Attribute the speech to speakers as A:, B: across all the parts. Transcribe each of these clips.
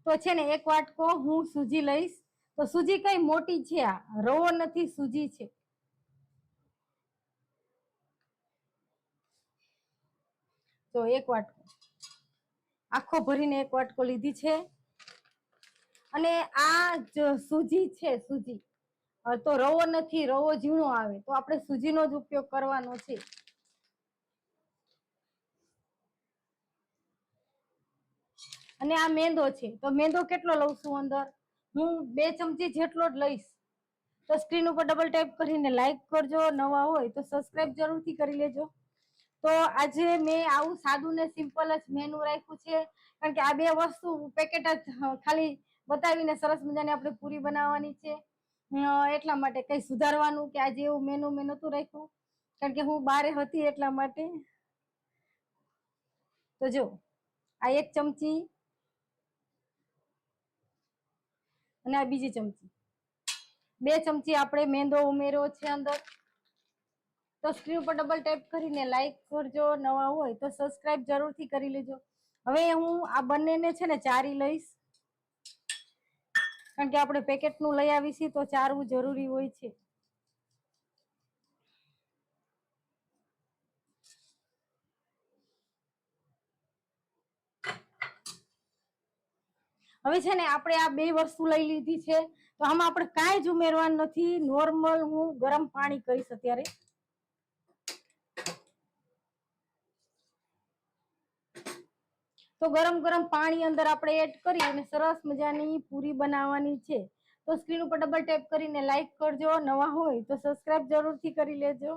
A: તો છે ને એક વાટકો હું સૂજી લઈશ. તો સૂજી કઈ મોટી છે, આ રવો નથી, સૂજી છે. તો એક વાટકો આખો ભરીને એક વાટકો લીધી છે. અને આ સૂજી છે, સૂજી તો રવો નથી, રવો ઝીણો આવે, તો આપણે સૂજીનો જ ઉપયોગ કરવાનો છે. અને આ મેંદો છે, તો મેંદો કેટલો લઉં છું અંદર, હું 2 ચમચી જેટલો જ લઈશ. તો સ્ક્રીન ઉપર ડબલ ટેપ કરીને લાઈક કરજો, નવા હોય તો સબસ્ક્રાઇબ જરૂરથી કરી લેજો. તો આજે મેં આવું સાદું ને સિમ્પલ જ મેનુ રાખ્યું છે, કારણ કે આ 2 વસ્તુ પેકેટ જ ખાલી બતાવીને સરસ મજાની આપણે પૂરી બનાવવાની છે. એટલા માટે કઈ સુધારવાનું કે આજે એવું મેનુ મેં નતું રાખ્યું, કારણ કે હું બારે હતી એટલા માટે. તો જો આ 1 ચમચી અને આ બીજી ચમચી, 2 ચમચી આપણે મેંદો ઉમેર્યો છે અંદર. તો સ્ક્રીન ઉપર ડબલ ટેપ કરીને લાઈક કરજો, નવા હોય તો સબસ્ક્રાઇબ જરૂરથી કરી લેજો. હવે હું આ બંનેને છે ને ચારી લઈશ, કારણ કે આપણે પેકેટનું લઈ આવીશું તો ચારવું જરૂરી હોય છે. હવે છે ને આપણે આ 2 વસ્તુ લઈ લીધી છે, તો આમાં આપણે કાંઈ જ ઉમેરવાનું નથી. નોર્મલ હું ગરમ પાણી કરીશ અત્યારે. તો ગરમ ગરમ પાણી અંદર આપણે એડ કરી અને સરસ મજાની પૂરી બનાવવાની છે. તો સ્ક્રીન ઉપર ડબલ ટેપ કરીને લાઈક કરજો, નવા હોય તો સબસ્ક્રાઇબ જરૂરથી કરી લેજો.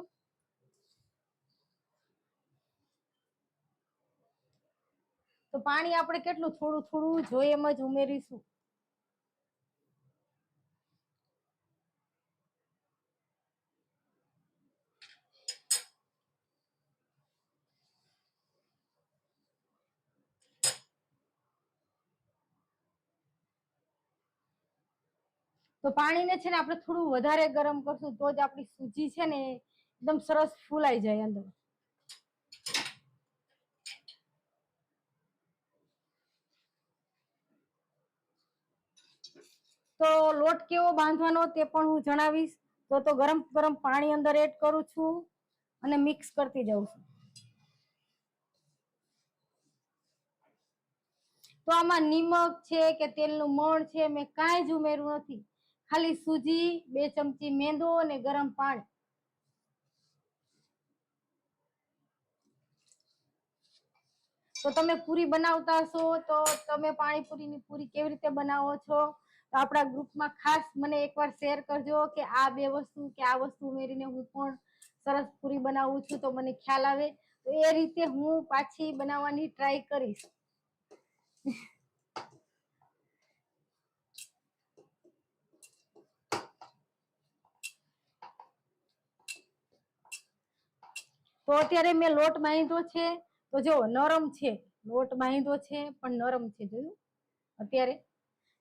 A: તો પાણી આપણે કેટલું થોડું થોડું જોઈએ એમ જ ઉમેરીશું. તો પાણીને છે ને આપણે થોડું વધારે ગરમ કરશું તો જ આપણી સૂજી છે ને એકદમ સરસ ફૂલાઈ જાય અંદર. તો લોટ કેવો બાંધવાનો તે પણ હું જણાવીશ. તો ગરમ ગરમ પાણી અંદર એડ કરું છું અને મિક્સ કરતી જાઉં છું. તો આમાં નિમક છે કે તેલનું મોણ છે મેં કાંઈ જ ઉમેર્યું નથી, ખાલી સૂજી, 2 ચમચી મેંદો અને ગરમ પાણી. તો તમે પૂરી બનાવતા હશો તો તમે પાણીપુરીની પૂરી કેવી રીતે બનાવો છો, તો આપણા ગ્રુપમાં ખાસ મને એકવાર શેર કરજો કે આ 2 વસ્તુ કે આ વસ્તુ ઉમેરીને હું પણ સરસ પૂરી બનાવું છું, તો મને ખ્યાલ આવે. તો એ રીતે હું પાછી બનાવવાની ટ્રાય કરીશ. તો અત્યારે મેં લોટ બાંધ્યો છે, તો જો નરમ છે, લોટ બાંધ્યો છે પણ નરમ છે, જોયું અત્યારે.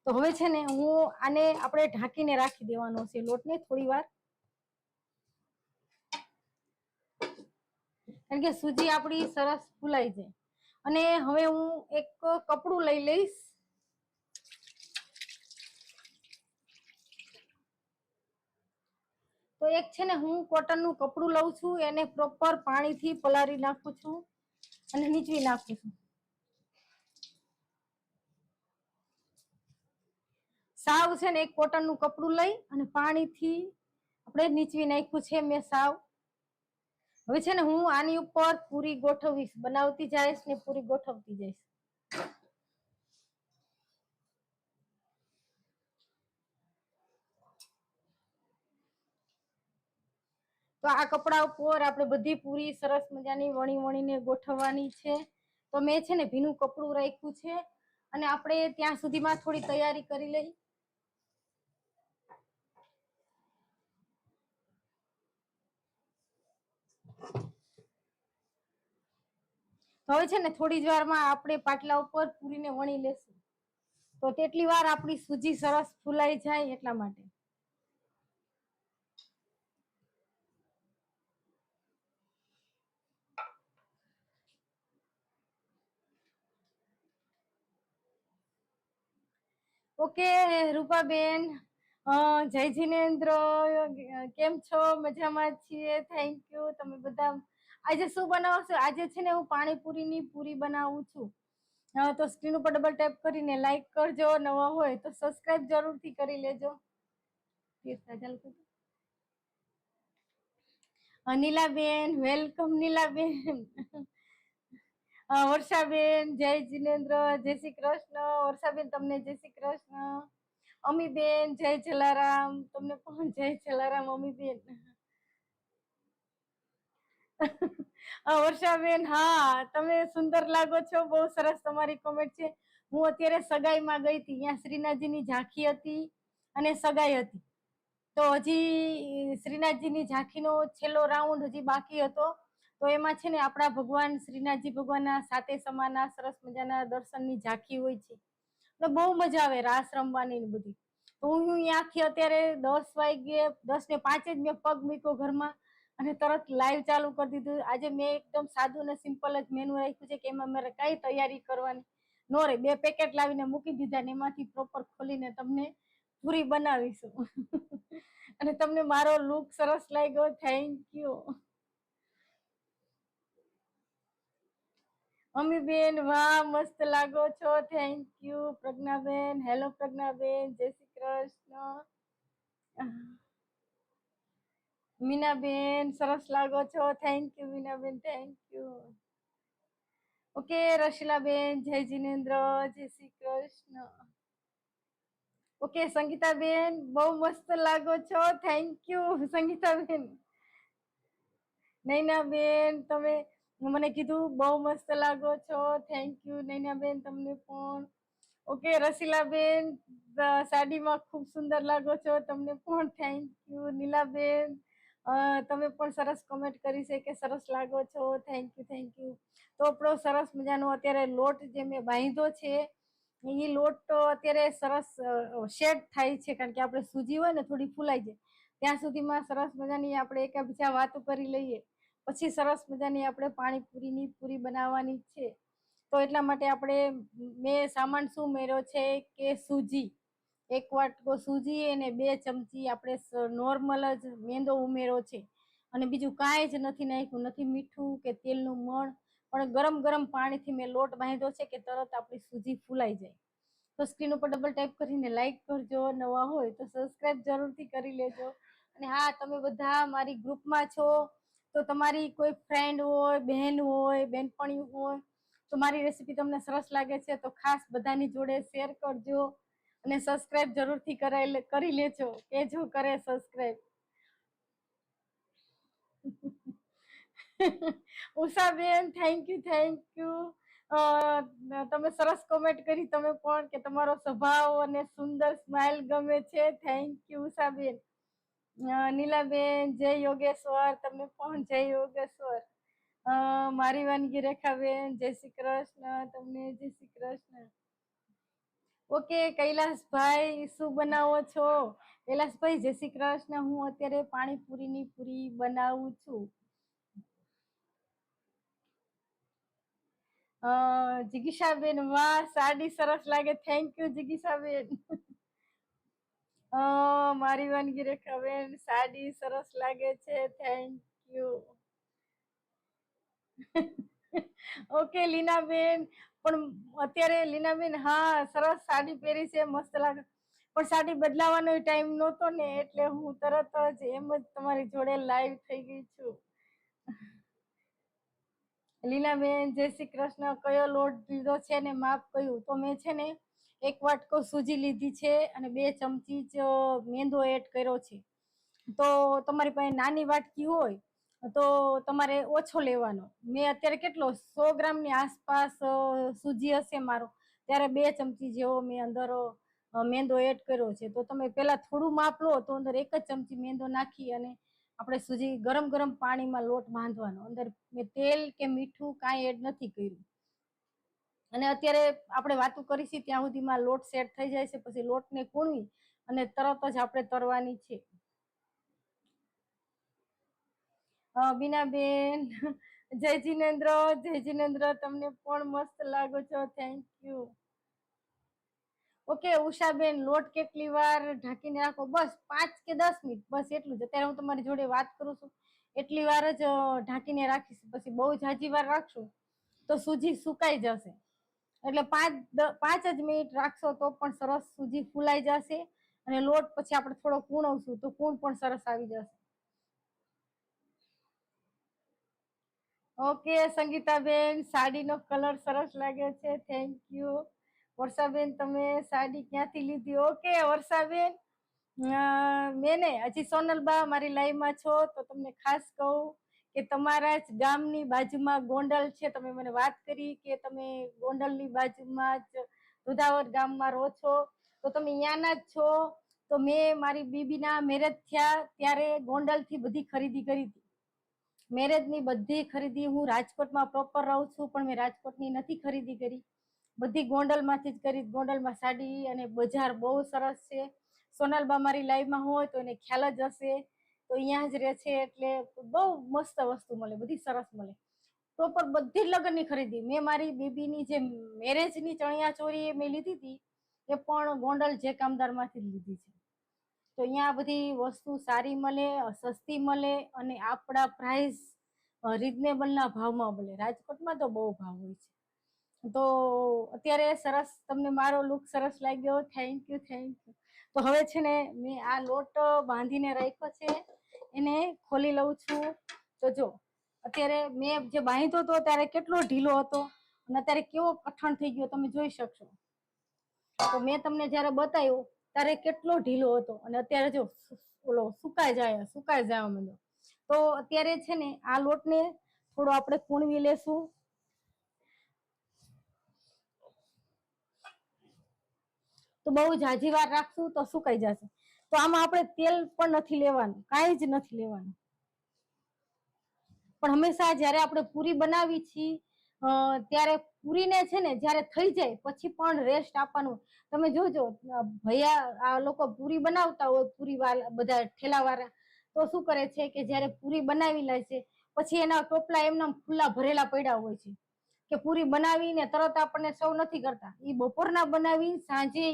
A: તો હવે છે ને હું આને આપણે ઢાંકીને રાખી દેવાનો છે લોટને થોડી વાર, કારણ કે સૂજી આપણી સરસ ફૂલાઈ જાય. અને હવે હું એક કપડું લઈ લઈશ. તો એક છે ને હું કોટનનું કપડું લઉં છું, એને પ્રોપર પાણીથી પલાળી નાખું છું અને નીચવી નાખું છું. સાવ છે ને એક કોટનનું કપડું લઈ અને પાણીથી આપણે નીચવી નાખ્યું છે મેં સાવ. હવે છે ને હું આની ઉપર પૂરી ગોઠવીશ, બનાવતી જઈશ ને પૂરી ગોઠવતી જઈશ. તો આ કપડા ઉપર આપણે બધી પૂરી સરસ મજાની વણી વણીને ગોઠવવાની છે. તો મેં છે ને ભીનું કપડું રાખ્યું છે અને આપણે ત્યાં સુધીમાં થોડી તૈયારી કરી લઈ. તો હવે છે ને થોડી જ વારમાં આપણે પાટલા ઉપર પૂરીને વણી લેશું, તો તેટલી વાર આપણી સૂજી સરસ ફૂલાઈ જાય એટલા માટે. ઓકે રૂપાબેન, જય જીનેન્દ્ર, કેમ છો? મજામાં છીએ, થેન્ક યુ. તમે બધા આજે શું બનાવશો? આજે છે ને હું પાણીપુરીની પૂરી બનાવું છું. તો સ્ક્રીન ઉપર ડબલ ટેપ કરીને લાઈક કરજો, નવા હોય તો સબસ્ક્રાઇબ જરૂરથી કરી લેજો. નીલાબેન વેલકમ. નીલાબેન, વર્ષાબેન જય જીનેન્દ્ર, જય શ્રી કૃષ્ણ. વર્ષાબેન તમને જય શ્રી કૃષ્ણ. અમીબેન જય જલારામ, તમને પણ જય જલારામ અમીબેન. વર્ષાબેન, હા તમે સુંદર લાગો છો, બહુ સરસ તમારી કોમેન્ટ છે. હું અત્યારે સગાઈમાં ગઈ હતી, ત્યાં શ્રીનાથજીની ઝાંખી હતી અને સગાઈ હતી. તો હજી શ્રીનાથજીની ઝાંખીનો છેલ્લો રાઉન્ડ હજી બાકી હતો. તો એમાં છે ને આપણા ભગવાન શ્રીનાથજી ભગવાનના સાતે સમાના સરસ મજાના દર્શનની ઝાંખી હોય છે. તો બહુ મજા આવે રાસ રમવાની ને બધી. તો હું ત્યાંથી અત્યારે 10 વાગે 10:05 જ મેં પગ મૂક્યો ઘરમાં અને તરત લાઈવ ચાલુ કરી દીધું. આજે મેં એકદમ સાદું ને સિમ્પલ જ મેનુ રાખ્યું છે કે એમાં મારે કઈ તૈયારી કરવાની નો રે. 2 પેકેટ લાવીને મૂકી દીધા ને એમાંથી પ્રોપર ખોલીને તમને પૂરી બનાવીશું. અને તમને મારો લુક સરસ લાગ્યો, થેન્ક યુ. અમીબેન, વાહ મસ્ત લાગો છો, thank you. Pragnaben, hello Pragnaben, જય શ્રી કૃષ્ણ. મીનાબેન, સરસ લાગો છો, thank you Minaben, thank you. Okay Rashilaben, જય જીનેન્દ્ર, જય શ્રી કૃષ્ણ. ઓકે સંગીતાબેન, બહુ મસ્ત લાગો છો, થેન્ક યુ સંગીતાબેન. નૈનાબેન, તમે મને કીધું બહુ મસ્ત લાગો છો, થેન્ક યુ નૈનાબેન, તમને પણ. ઓકે રસીલાબેન, સાડીમાં ખૂબ સુંદર લાગો છો, તમને પણ થેન્ક યુ. નીલાબેન, તમે પણ સરસ કોમેન્ટ કરી છે કે સરસ લાગો છો, થેન્ક યુ, થેન્ક યુ. તો આપણો સરસ મજાનો અત્યારે લોટ જે મેં બાંધ્યો છે એ લોટ તો અત્યારે સરસ શેડ થાય છે, કારણ કે આપણે સૂજી હોય ને થોડી ફૂલાઈ જાય ત્યાં સુધીમાં સરસ મજાની આપણે એકબીજા વાતો કરી લઈએ. પછી સરસ મજાની આપણે પાણીપુરીની પૂરી બનાવવાની છે. તો એટલા માટે મેં સામાન શું મેળવ્યો છે કે સૂજી, 1 વાટકો સૂજી અને 2 ચમચી આપણે નોર્મલ જ મેંદો ઉમેરો છે. અને બીજું કાંઈ જ નથી નાખ્યું, નથી મીઠું કે તેલનું મણ. પણ ગરમ ગરમ પાણીથી મેં લોટ બાંધ્યો છે કે તરત આપણી સૂજી ફૂલાઈ જાય. તો સ્ક્રીન ઉપર ડબલ ટેપ કરીને લાઈક કરજો, નવા હોય તો સબસ્ક્રાઇબ જરૂરથી કરી લેજો. અને હા, તમે બધા મારી ગ્રુપમાં છો તો તમારી કોઈ ફ્રેન્ડ હોય, બહેન હોય, બેનપણી હોય તો મારી રેસીપી તમને સરસ લાગે છે તો ખાસ બધાની જોડે શેર કરજો અને સબસ્ક્રાઇબ જરૂરથી કરી લેજો, કેજો કરે subscribe. Ushaben, thank you, thank you. તમે સરસ કોમેન્ટ કરી તમે પણ કે તમારો સ્વભાવ અને સુંદર સ્માઇલ ગમે છે, થેન્ક યુ ઉષાબેન. નીલાબેન, જય યોગેશ્વર, તમને પણ જય યોગેશ્વર. મારી વાનગી રેખાબેન, જય શ્રી કૃષ્ણ, તમને જય શ્રી કૃષ્ણ. ઓકે કૈલાસભાઈ, શું બનાવો છો? કૈલાસભાઈ જય શ્રી કૃષ્ણ. હું અત્યારે પાણીપુરીની પૂરી બનાવું છું. જિગીશાબેન, વાહ સાડી સરસ લાગે, થેન્ક યુ જિગીશાબેન. મારી વાનગી રેખાબેન, સાડી સરસ લાગે છે, થેન્ક યુ. ઓકે લીનાબેન, પણ અત્યારે લીનાબેન, હા સરસ સાડી પહેરી છે, મસ્ત લાગે. પણ સાડી બદલાવાનો ટાઈમ નહોતો ને એટલે હું તરત જ એમ જ તમારી જોડે લાઈવ થઈ ગઈ છું. લીલાબેન, જય શ્રી કૃષ્ણ. કયો લોટ લીધો છે ને માપ કયું? તો મેં છે ને 1 વાટકો સૂજી લીધી છે અને 2 ચમચી જ મેંદો એડ કર્યો છે. તો તમારી પાસે નાની વાટકી હોય તો તમારે ઓછો લેવાનો. મેં અત્યારે કેટલો 100 ગ્રામની આસપાસ સૂજી હશે મારો, ત્યારે 2 ચમચી જેવો મેં અંદર મેંદો એડ કર્યો છે. તો તમે પેલા થોડું માપ લો તો અંદર 1 જ ચમચી મેંદો નાખી અને આપણે સૂજી ગરમ ગરમ પાણીમાં લોટ બાંધવાનો. અંદર મેં તેલ કે મીઠું કાંઈ એડ નથી કર્યું. અને અત્યારે આપણે વાતો કરીશી ત્યાં સુધીમાં લોટ સેટ થઈ જાય છે. પછી લોટને કૂણવી અને તરત જ આપણે તરવાની છે. બીનાબેન, જય જીનેન્દ્ર, જય જીનેન્દ્ર, તમને પણ મસ્ત લાગો છો, થેન્ક યુ. ઓકે ઉષાબેન, લોટ કેટલી વાર ઢાંકીને રાખો? બસ 5 કે 10 મિનિટ, બસ એટલું જ. અત્યારે હું તમારી જોડે વાત કરું છું એટલી વાર જ ઢાંકીને રાખીશ. પછી બહુ જાજી વાર રાખશું તો સૂજી સુકાઈ જશે. એટલે 5 જ મિનિટ રાખશો તો પણ સરસ સૂજી ફૂલાઈ જશે અને લોટ પછી આપણે થોડો કૂણવશું તો કૂણ પણ સરસ આવી જશે. ઓકે સંગીતાબેન, સાડીનો કલર સરસ લાગે છે, થેન્ક યુ. વર્ષાબેન, તમે સાડી ક્યાંથી લીધી? ઓકે વર્ષાબેન, મેં ને હજી સોનલબા મારી લાઈવમાં છો તો તમને ખાસ કહું કે તમારા જ ગામની બાજુમાં ગોંડલ છે. તમે મને વાત કરી કે તમે ગોંડલની બાજુમાં જ દુધાવર ગામમાં રહો છો, તો તમે અહીંયાના જ છો. તો મેં મારી બીબીના મેરેજ થયા ત્યારે ગોંડલથી બધી ખરીદી કરી હતી. મેરેજની બધી ખરીદી હું રાજકોટમાં પ્રોપર રહું છું પણ મેં રાજકોટની નથી ખરીદી કરી, બધી ગોંડલમાંથી જ કરી. ગોંડલમાં સાડી અને બજાર બહુ સરસ છે. સોનલબા મારી લાઈવમાં હોય તો એને ખ્યાલ જ હશે, તો અહીંયા જ રહે છે એટલે બહુ મસ્ત વસ્તુ મળે, બધી સરસ મળે. પ્રોપર બધી લગ્નની ખરીદી મેં મારી બેબીની જે મેરેજની ચણિયા ચોરી મેં લીધી હતી એ પણ ગોંડલ જે કામદારમાંથી જ લીધી છે. તો અહીંયા બધી વસ્તુ સારી મળે, સસ્તી મળે અને આપણા પ્રાઇસ રિઝનેબલના ભાવમાં મળે. રાજકોટમાં તો બહુ ભાવ હોય છે. તો અત્યારે સરસ તમને મારો લુક સરસ લાગ્યો, થેન્ક યુ, થેન્ક યુ. તો હવે છે ને મેં આ લોટ બાંધીને રાખ્યો છે, એને ખોલી લઉં છું. તો જો અત્યારે મેં જે બાંધ્યો હતો ત્યારે કેટલો ઢીલો હતો અને અત્યારે કેવો કઠણ થઈ ગયો તમે જોઈ શકશો. તો મેં તમને જયારે બતાવ્યો ત્યારે કેટલો ઢીલો હતો અને અત્યારે જો ઓલો સુકાઈ જાય મને. તો અત્યારે છે ને આ લોટને થોડો આપણે કૂણવી લેશું. તો બહુ જાજી વાર રાખશું તો સુકાઈ જશે. તો આમાં આપણે તેલ પણ નથી લેવાનું, કાંઈ જ નથી લેવાનું. પણ હંમેશા જયારે આપણે પૂરી બનાવી છીએ ત્યારે પૂરીને છે ને જયારે થઈ જાય પછી પણ રેસ્ટ આપવાનું. તમે જોજો ભૈયા આ લોકો પૂરી બનાવતા હોય, પૂરી વાળા બધા ઠેલા વાળા, તો શું કરે છે કે જયારે પૂરી બનાવી લે છે પછી એના ટોપલા એમના ખુલ્લા ભરેલા પડ્યા હોય છે કે પૂરી બનાવીને તરત આપણને સર્વ નથી કરતા. એ બપોરના બનાવી સાંજે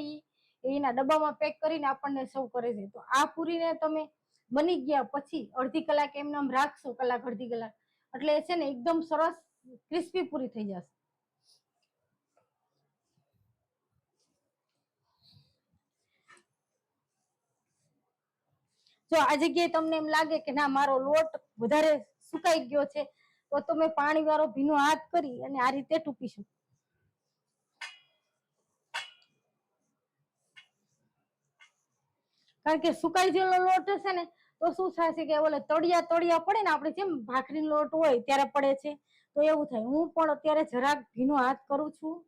A: એના ડબ્બામાં પેક કરીને આપણને સર્વ કરે છે. તો આ પૂરીને તમે બની ગયા પછી અડધી કલાક એમને રાખશો, કલાક અડધી કલાક, એટલે છે ને એકદમ સરસ ક્રિસ્પી પૂરી થઈ જશે. જો આ જગ્યાએ તમને એમ લાગે કે ના મારો લોટ વધારે સુકાઈ ગયો છે તો તમે પાણી વાળો ભીનો હાથ કરી અને આ રીતે ટૂંપી શકો. કારણ કે સુકાઈ ગયેલો લોટ હશે ને તો શું થશે કે ઓલે તળિયા પડે ને, આપણે જેમ ભાખરીનો લોટ હોય ત્યારે પડે છે, તો એવું થાય. હું પણ અત્યારે જરાક ભીનો હાથ કરું છું.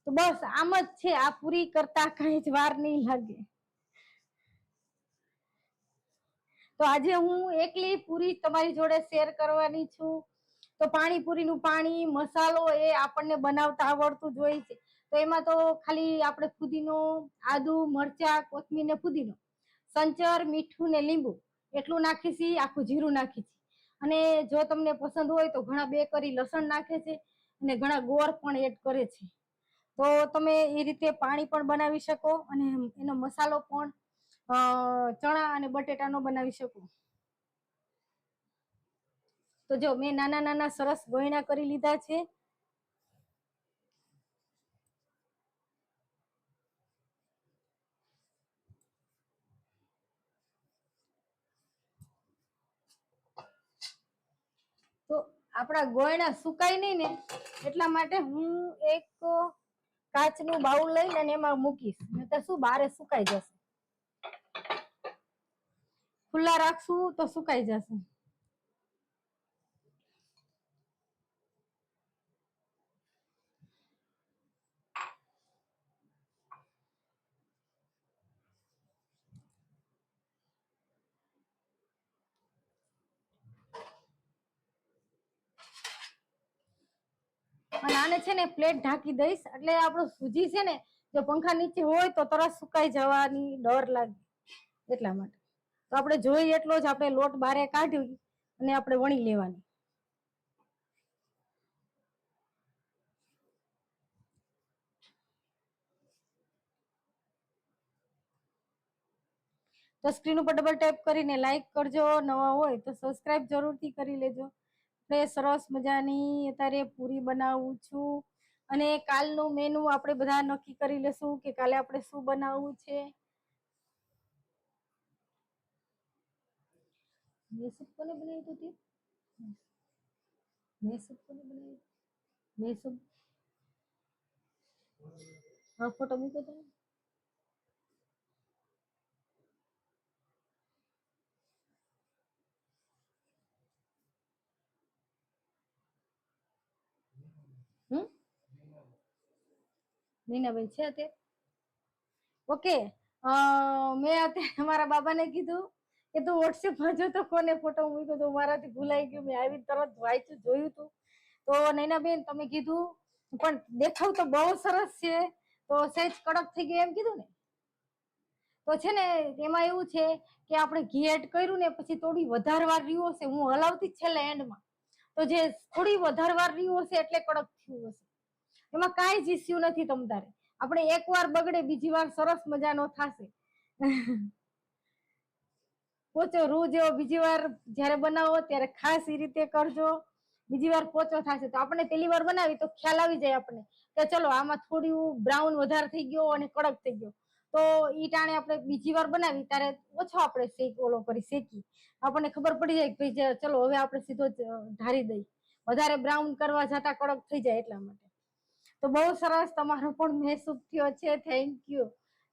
A: તો બસ આમ જ છે, આ પૂરી કરતા કઈ જ વાર નહીં લાગે. તો આજે હું એકલી પૂરી તમારી જોડે શેર કરવાની છું. તો પાણીપુરીનું પાણી મસાલો એ આપણને બનાવતા આવડતું જ હોય છે. તો એમાં તો ખાલી આપણે ફુદીનો, આદુ, મરચા, કોથમીર ને ફુદીનો, સંચર, મીઠું ને લીંબુ એટલું નાખીશી, આખું જીરું નાખીશી. અને જો તમને પસંદ હોય તો ઘણા 2 કરી લસણ નાખે છે અને ઘણા ગોળ પણ એડ કરે છે. તો તમે એ રીતે પાણી પણ બનાવી શકો અને એનો મસાલો પણ ચણા અને બટેટાનો બનાવી શકો. તો જો મેં નાના નાના સરસ ગોયણા કરી લીધા છે. તો આપણા ગોયણા સુકાય નહીં ને એટલા માટે હું એક કાચનું બાઉલ લઈને એમાં મૂકીશ, નહીતર શું બારે સુકાઈ જશે. ખુલ્લા રાખશું તો સુકાઈ જશે. અને આને છે ને પ્લેટ ઢાંકી દઈશ એટલે આપણું સૂજી છે ને જો પંખા નીચે હોય તો તરત સુકાઈ જવાની ડર લાગે. એટલા માટે તો આપણે જોઈએ એટલો જ આપણે લોટ બારે કાઢી અને આપણે વણી લેવાની. તો સ્ક્રીન ઉપર ડબલ ટેપ કરીને લાઈક કરજો, નવા હોય તો સબસ્ક્રાઇબ જરૂરથી કરી લેજો. એટલે સરસ મજાની અત્યારે પૂરી બનાવું છું અને કાલનું મેનુ આપણે બધા નક્કી કરી લેશું કે કાલે આપણે શું બનાવવું છે. મેં સબ કોને બનાવ્યું હતું તે? મેં સબ કોને બનાવ્યું? મેં સબ હા ફોટો મૂકો તો. નીનાબેન છે તે ઓકે. મેં અત્યારે મારા બાબાને કીધું કે તું વોટ્સએપમાં જો તો કોને ફોટો મૂક્યો તો મારાથી ભૂલાઈ ગયું. મેં આવી તરત વાંચ્યું જોયું તું. તો નૈનાબેન તમે કીધું પણ દેખાવ તો બહુ સરસ છે, તો સહેજ કડક થઈ ગયું એમ કીધું ને, તો છે ને એમાં એવું છે કે આપણે ઘી એડ કર્યું ને પછી થોડી વધારે વાર રહ્યું હશે, હું હલાવતી જ છેલ્લે એન્ડમાં, તો જે થોડી વધારે વાર રહ્યું હશે એટલે કડક થયું હશે. એમાં કાંઈ જ ઇસ્યુ નથી તમ તારે. આપણે એક વાર બગડે બીજી વાર સરસ મજાનો થશે. પોચો રૂ જેવો બીજી વાર જયારે બનાવો ત્યારે ખાસ એ રીતે કરજો. બીજી વાર પોચો થશે તો આપણે પેલી વાર બનાવી તો ખ્યાલ આવી જાય આપણને કે ચલો આમાં થોડું બ્રાઉન વધારે થઈ ગયો અને કડક થઈ ગયો, તો ઈ ટાણે આપણે બીજી વાર બનાવી ત્યારે ઓછો આપણે શેકી આપણને ખબર પડી જાય કે ભાઈ ચલો હવે આપણે સીધો ઢારી દઈ, વધારે બ્રાઉન કરવા જતા કડક થઈ જાય એટલા માટે. તો બહુ સરસ તમારો પણ મેસૂબ થયો છે. Thank you.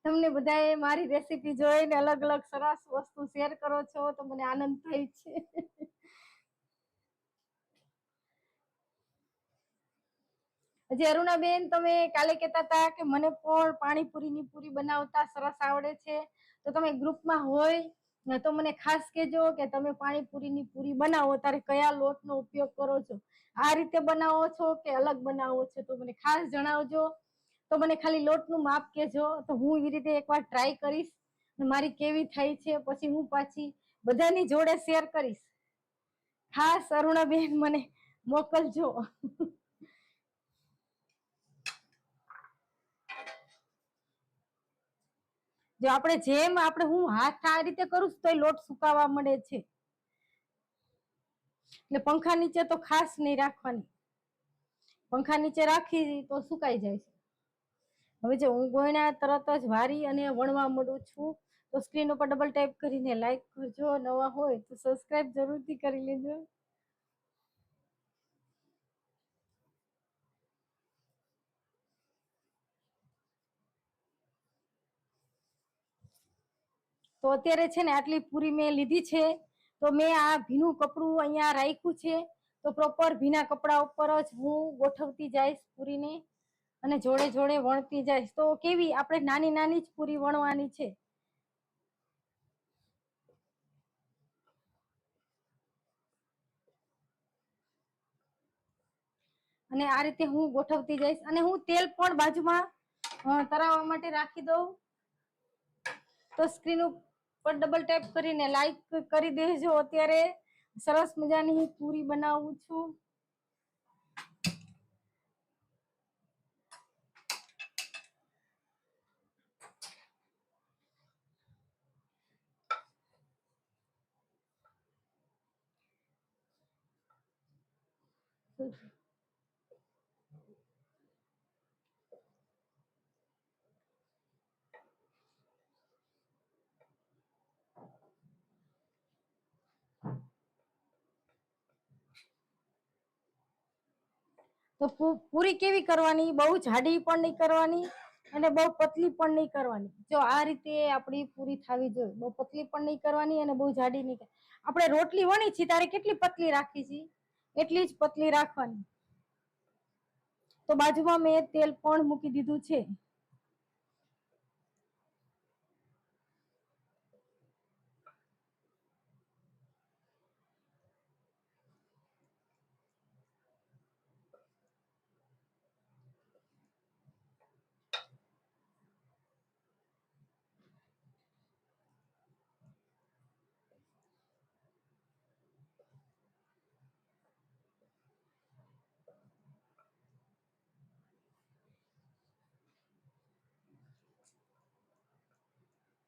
A: તમને બધાએ મારી રેસીપી જોઈને અલગ અલગ સરસ વસ્તુ શેર કરો છો તો મને આનંદ થાય છે. હજી અરુણાબેન તમે કાલે કહેતા હતા કે મને પણ પાણીપુરીની પૂરી બનાવતા સરસ આવડે છે, તો તમે ગ્રુપમાં હોય તો મને ખાસ કહેજો કે તમે પાણીપુરીની પૂરી બનાવો ત્યારે કયા લોટનો ઉપયોગ કરો છો, આ રીતે બનાવો છો કે અલગ બનાવો છો, તો મને ખાસ જણાવજો. તો મને ખાલી લોટનું માપ કહેજો તો હું એવી રીતે એકવાર ટ્રાય કરીશ, મારી કેવી થાય છે પછી હું પાછી બધાની જોડે શેર કરીશ. ખાસ અરુણાબેન મને મોકલજો. જો આપણે હું હાથ આ રીતે કરું તો લોટ સુકાવા મળે છે, એટલે પંખા નીચે તો ખાસ નહીં રાખવાની. પંખા નીચે રાખી તો સુકાઈ જાય છે. હવે જો હું ગોયણા તરત જ વારી અને વણવા માંડું છું. તો સ્ક્રીન ઉપર ડબલ ટેપ કરીને લાઈક કરજો, નવા હોય તો સબસ્ક્રાઇબ જરૂરથી કરી લેજો. તો અત્યારે છે ને આટલી પૂરી મેં લીધી છે, તો મેં આ ભીનું કપડું અહીંયા રાખ્યું છે, તો પ્રોપર ભીના કપડા ઉપર જ હું ગોઠવતી જઈશ પૂરીને અને જોડે જોડે વણતી જઈશ. તો કેવી આપણે નાની નાની જ પૂરી વણવાની છે. અને આ રીતે હું ગોઠવતી જઈશ અને હું તેલ પણ બાજુમાં તરાવવા માટે રાખી દઉં. તો સ્ક્રીન ઉપર ડબલ ટેપ કરીને લાઈક કરી દેજો. અત્યારે સરસ મજાની પૂરી બનાવું છું. તો પૂરી કેવી કરવાની, બહુ જાડી પણ નહીં કરવાની અને બહુ પતલી પણ નહીં કરવાની. જો આ રીતે આપણી પૂરી થવી જોઈએ. બહુ પતલી પણ નહીં કરવાની અને બહુ જાડી નહીં કરવાની. આપણે રોટલી વણી છીએ ત્યારે કેટલી પતલી રાખી છે, એટલી જ પતલી રાખવાની. તો બાજુમાં મેં તેલ પણ મૂકી દીધું છે.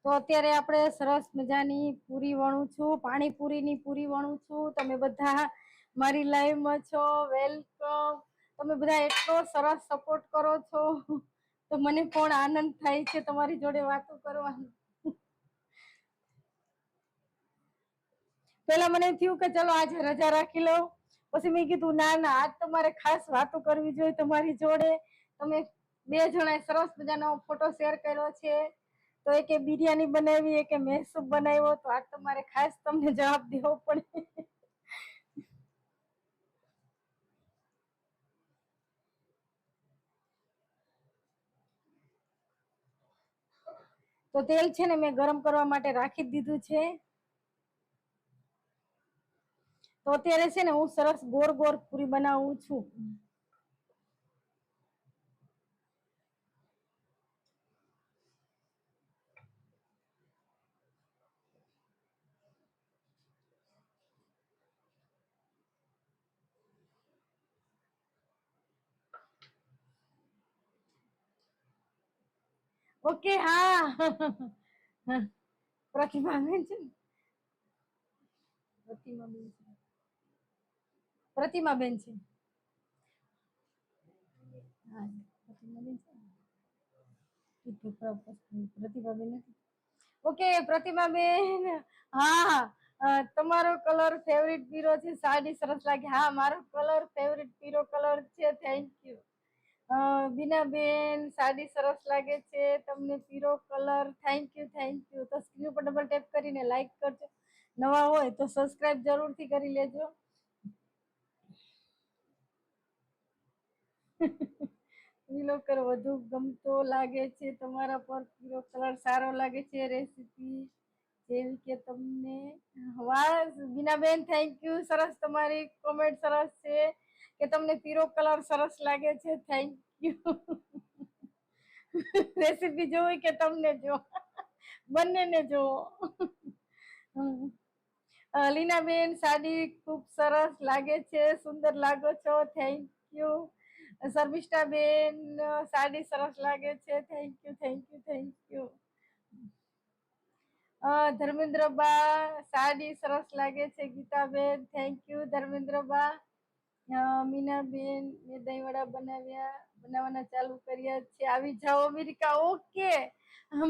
A: તો અત્યારે આપણે સરસ મજાની પૂરી વણું છું, પાણીપુરીની પૂરી વણું છું. તમે બધા મારી લાઈવમાં છો, વેલકમ. તમે બધા એટલો સરસ સપોર્ટ કરો છો તો મને પણ આનંદ થાય છે તમારી જોડે વાતો કરવાનો. પેલા મને થયું કે ચલો આજે રજા રાખી લઉં, પછી મેં કીધું ના ના, આજ તમારે ખાસ વાતો કરવી જોઈએ તમારી જોડે. તમે બે જણાએ સરસ મજાનો ફોટો શેર કર્યો છે, તો એકે બિરયાની બનાવી, એકે મેસૂપ બનાવ્યો, તો આજ તમારે ખાસ તમને જવાબ દેવો પડે. તો તેલ છે ને મેં ગરમ કરવા માટે રાખી દીધું છે. તો અત્યારે છે ને હું સરસ ગોળ ગોળ પૂરી બનાવું છું. ઓકે, હા. પ્રતિમાબેન છે ને, પ્રતિમાબેન છે. હા, પ્રતિમાબેન છે ને, પ્રતિભાબેન નથી. ઓકે પ્રતિમાબેન, હા. તમારો કલર ફેવરિટ પીરો છે, સાડી સરસ લાગે. હા, મારો કલર ફેવરિટ પીરો કલર છે. Thank you. બીનાબેન, સાડી સરસ લાગે છે, તમને પીરો colour. Thank you, thank you. તો સ્ક્રીન ઉપર ડબલ ટેપ કરીને લાઈક કરજો, નવા હોય તો સબસ્ક્રાઇબ જરૂરથી કરી લેજો. પીળો કલર વધુ ગમતો લાગે છે તમારા પર, પીળો કલર સારો લાગે છે. રેસીપી જેવી કે તમને. વાહ બીનાબેન, થેન્ક યુ. સરસ, તમારી કોમેન્ટ સરસ છે કે તમને પીળો કલર સરસ લાગે છે. Thank you. રેસીપી જોવી કે તમને જો, બંનેને જોવો. લીનાબેન, સાડી ખૂબ સરસ લાગે છે, સુંદર લાગો છો. Thank you. શર્મિષ્ઠાબેન, સાડી સરસ લાગે છે. Thank you, thank you, thank you. Dharmendraba, sari સરસ લાગે છે. Gitaben, thank you. ધર્મેન્દ્રબા. મીનાબેન, મેં દહીંવડા બનાવવાના ચાલુ કર્યા છે, આવી જાઓ America. Okay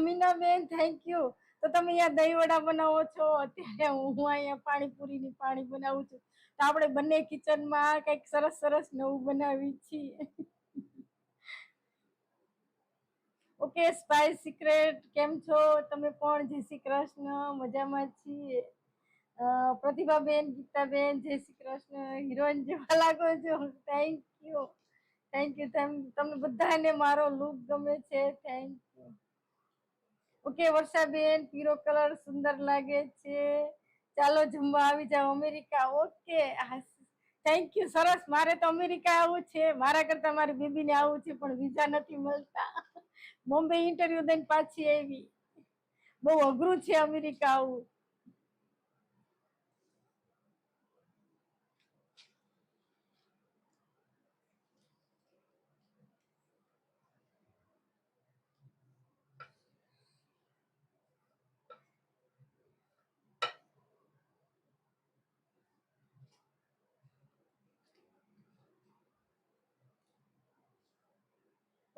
A: Minaben, thank you. તો તમે અહીંયા દહીંવડા બનાવો છો, અત્યારે હું અહીંયા પાણીપુરીની પાણી બનાવું છું. તો આપણે બંને કિચનમાં કંઈક સરસ સરસ નવું બનાવી છીએ. ઓકે સ્પાઈસ સિક્રેટ, કેમ છો તમે પણ? જય શ્રી કૃષ્ણ, મજામાં છીએ. પ્રતિભાબેન, ગીતાબેન, જય શ્રી કૃષ્ણ. હિરોઈન જેવા લાગો છો. Thank you, thank you. તમને બધાને મારો લુક ગમે છે. Thank you. ઓકે વર્ષાબેન, પીળો કલર સુંદર લાગે છે, ચાલો જમવા આવી જાઓ અમેરિકા. Okay, thank you. સરસ, મારે તો અમેરિકા આવવું છે. મારા કરતા મારી બેબીને આવવું છે, પણ વિઝા નથી મળતા. બોમ્બે ઇન્ટરવ્યુ દઈને પાછી આવી. બહુ અઘરું છે અમેરિકા આવવું.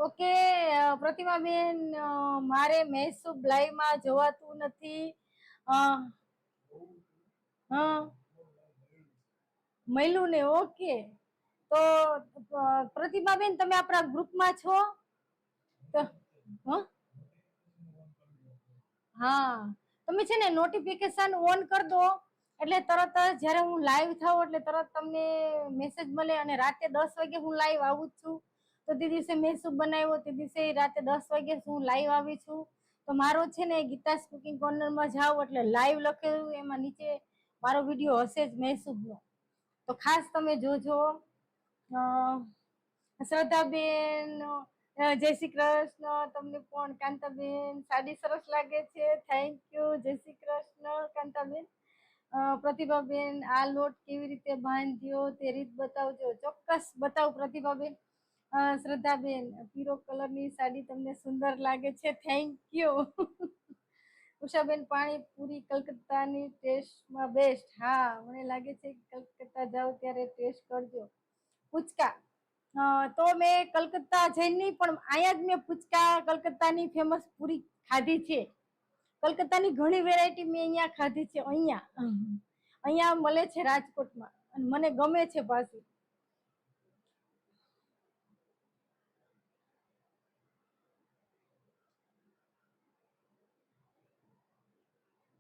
A: ઓકે પ્રતિમાબેન, મારે મહેસૂબ લાઈવમાં જોવાતું નથી. હા, મળ્યું ને. ઓકે, તો પ્રતિભાબેન તમે આપણા ગ્રુપમાં છો? હા, તમે છે ને નોટિફિકેશન ઓન કરી દો, એટલે તરત જ જ્યારે હું લાઈવ થાઉં એટલે તરત તમને મેસેજ મળે. અને રાતે 10 વાગે હું લાઈવ આવું જ છું. તો તે દિવસે મેં શું બનાવ્યો, તે દિવસે રાતે 10 વાગે હું લાઈવ આવી છું. તો મારો છે ને ગીતાસ કુકિંગ કોર્નરમાં જાવ એટલે લાઈવ લખેલું, એમાં નીચે મારો વિડીયો હશે જ મહેસૂબનો. તો ખાસ તમે જોજો. શ્રદ્ધાબેન, જય શ્રી કૃષ્ણ. તમને પણ કાંતાબેન, સાડી સરસ લાગે છે. Thank you. જય શ્રી કૃષ્ણ કાંતાબેન. પ્રતિભાબેન, આ લોટ કેવી રીતે બાંધ્યો તે રીત બતાવજો. ચોક્કસ બતાવું પ્રતિભાબેન. શ્રદ્ધાબેન, પીળો કલરની સાડી તમને સુંદર લાગે છે. Thank you. ઉષાબેન પાણીપુરી કલકત્તાની ટેસ્ટમાં બેસ્ટ. હા, મને લાગે છે કલકત્તા જાવ ત્યારે ટેસ્ટ કરજો. પૂચકા તો મેં કલકત્તા જઈને નહીં, પણ અહીંયા જ મેં પૂચકા કલકત્તાની ફેમસ પૂરી ખાધી છે. કલકત્તાની ઘણી વેરાયટી મેં અહીંયા ખાધી છે. અહીંયા મળે છે રાજકોટમાં, અને મને ગમે છે પાછી.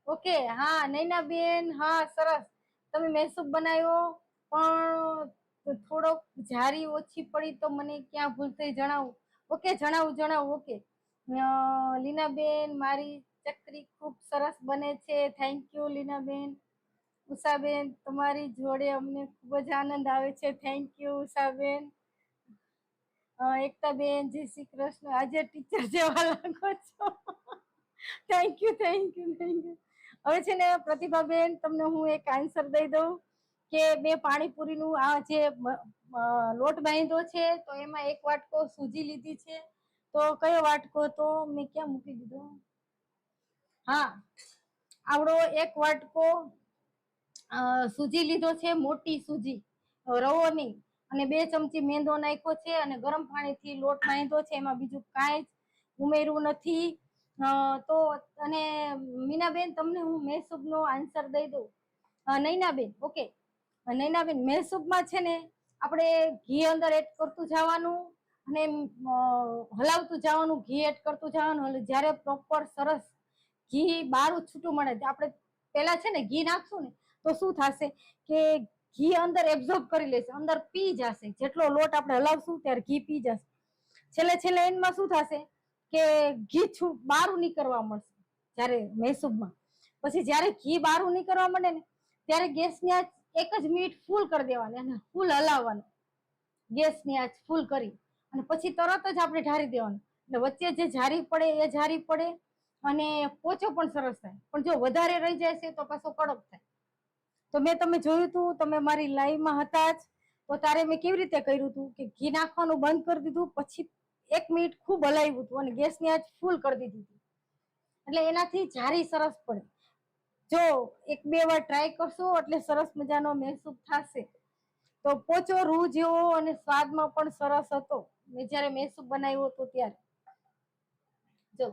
A: ઓકે, હા નૈનાબેન, હા સરસ. તમે મૈસૂબ બનાવ્યો, પણ થોડોક જારી ઓછી પડી તો મને ક્યાં ભૂલ થઈ જણાવું. ઓકે, જણાવું. ઓકે, લીનાબેન મારી ચકરી ખૂબ સરસ બને છે. Thank you લીનાબેન. ઉષાબેન તમારી જોડે અમને ખૂબ જ આનંદ આવે છે. થેન્ક યુ ઉષાબેન. એકતાબેન જય શ્રી કૃષ્ણ. આજે ટીચર જેવા લાગો છો. Thank you. હવે છે ને પ્રતિભાબેન, તમને હું એક આન્સર દઈ દઉં કે મેં પાણીપુરીનું આ જે લોટ બાંધ્યો છે, તો એમાં 1 વાટકો સૂજી લીધી છે. તો કયો વાટકો તો મેં ક્યાં મૂકી દીધો? હા, આવડો 1 વાટકો સૂજી લીધો છે, મોટી સૂજી, રવો નહીં. અને 2 ચમચી મેંદો નાખ્યો છે, અને ગરમ પાણીથી લોટ બાંધ્યો છે. એમાં બીજું કાંઈ જ ઉમેરવું નથી. તો અને મીનાબેન, તમને હું મૈસૂબનો આન્સર દઈ દઉં. નૈનાબેન, ઓકે, નૈનાબેન મૈસૂબમાં છે ને આપણે ઘી અંદર એડ કરતું જવાનું, અને હલાવતું જવાનું, ઘી એડ કરતું જવાનું. જ્યારે પ્રોપર સરસ ઘી બારું છૂટું મળે, આપણે પેલા છે ને ઘી નાખશું ને તો શું થશે કે ઘી અંદર એબ્ઝોર્બ કરી લેશે, અંદર પી જશે. જેટલો લોટ આપણે હલાવશું ત્યારે ઘી પી જશે. છેલ્લે એન્ડમાં શું થશે કે ઘી બારું નીકળવા મળશે જ્યારે મૈસૂબમાં. પછી જ્યારે ઘી બારું નીકળવા માંડે ને ત્યારે ગેસની આંચ 1 જ મિનિટ ફૂલ કરી દેવાની, અને ફૂલ હલાવવાનું. ગેસની આંચ ફૂલ કરી અને પછી તરત જ આપણે ઢારી દેવાનું. એટલે વચ્ચે જે જારી પડે એ જારી પડે, અને પોચો પણ સરસ થાય. પણ જો વધારે રહી જાય છે તો પાછો કડક થાય. તો મેં તમે જોયું હતું, તમે મારી લાઈવમાં હતા જ, તો તારે મેં કેવી રીતે કર્યું હતું કે ઘી નાખવાનું બંધ કરી દીધું, પછી 1 મિનિટ ખૂબ હલાવ્યું હતું, અને ગેસની આંચ ફૂલ કરી દીધી હતી. એટલે એનાથી જારી સરસ પડે. જો 1-2 વાર ટ્રાય કરશો એટલે સરસ મજાનો મૈસૂબ થશે. તો પોચો રૂ જેવો અને સ્વાદમાં પણ સરસ હતો મેં જ્યારે મૈસૂબ બનાવ્યો હતો ત્યારે. જો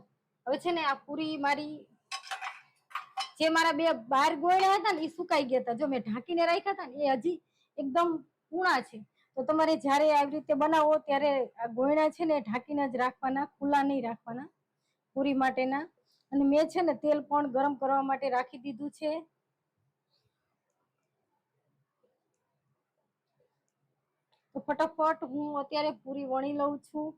A: હવે છે ને આ પૂરી મારી, જે મારા 2 બાર ગોળ્યા હતા ને એ સુકાઈ ગયા હતા. જો મેં ઢાંકીને રાખ્યા હતા ને એ હજી એકદમ પૂણા છે. તો તમારે જ્યારે આવી રીતે બનાવો ત્યારે આ ગોળ્યા છે ને ઢાંકીને જ રાખવાના, ખુલ્લા નહીં રાખવાના પૂરી માટેના. અને મેં છે ને તેલ પણ ગરમ કરવા માટે રાખી દીધું છે. તો ફટાફટ હું અત્યારે પૂરી વણી લઉં છું.